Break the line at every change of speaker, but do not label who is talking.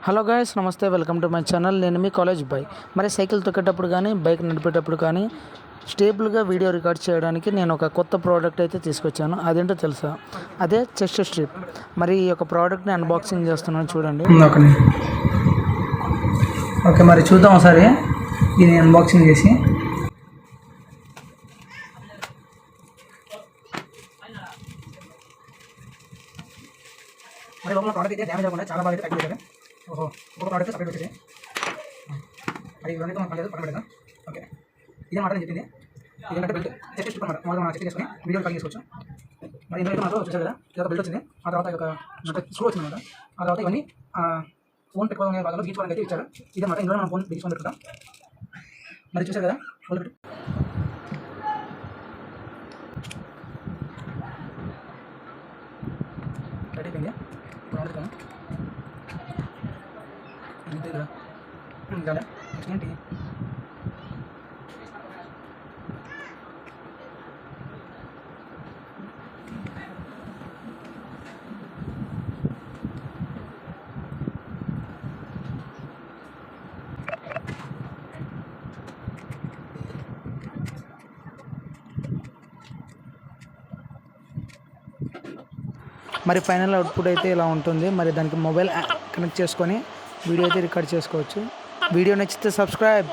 Hello guys, నమస్తే. Welcome to my channel. నేను మీ college bye. మరి సైకిల్ తొక్కేటప్పుడు కానీ బైక్ నడిపేటప్పుడు కానీ స్టేబుల్గా వీడియో రికార్డ్ చేయడానికి నేను ఒక కొత్త ప్రోడక్ట్ అయితే తీసుకొచ్చాను. అదేంటో తెలుసా? అదే చెస్ట్ స్ట్రిప్. మరి ఈ యొక్క ప్రోడక్ట్ని అన్బాక్సింగ్ చేస్తున్నాను, చూడండి.
ఓకే, మరి చూద్దాం ఒకసారి ఇది అన్బాక్సింగ్ చేసి. మరి లోపల ప్రోడక్ట్ అయితే డ్యామేజ్ అవ్వకుండా చాలా బాగా అయితే ప్యాక్ చేశారు. ఓహో, ఒక ప్రోడక్ట్ సపరేట్ వచ్చేది. మరి ఇవన్నీ మనకు పర్లేదు, పక్కన పెడతాం. ఓకే, ఇదే మాట నేను చెప్పింది. ఇదేంటంటే బెల్ట్ చెక్ అనమాట. మామూలుగా మనం చెక్ చేసుకుని వీడియో రికార్డింగ్ చేసుకోవచ్చు. మరి ఇందులో అయితే మనకు చూసారు కదా, ఇదొక బెల్ట్ వచ్చింది. ఆ తర్వాత ఒక స్క్రూ వచ్చింది అనమాట. ఆ తర్వాత ఇవన్నీ ఫోన్ పెట్టుకోవడం భాగంలో బిగించుకోవడానికి అయితే ఇచ్చారు. ఇదే మాట, ఇందులో మనం ఫోన్ బిగించుకొని పెట్టుకుంటాం. మరి చూసారు కదా, ఫోన్ పెట్టి రెడీ అయిపోయింది. ఇప్పుడు ఆడుతాను ఇంతే కదా. ఇంకా నెక్స్ట్ ఏంటి?
మరి ఫైనల్ అవుట్పుట్ అయితే ఇలా ఉంటుంది. మరి దానికి మొబైల్ కనెక్ట్ చేసుకొని వీడియో అయితే రికార్డ్ చేసుకోవచ్చు. వీడియో నచ్చితే సబ్స్క్రైబ్.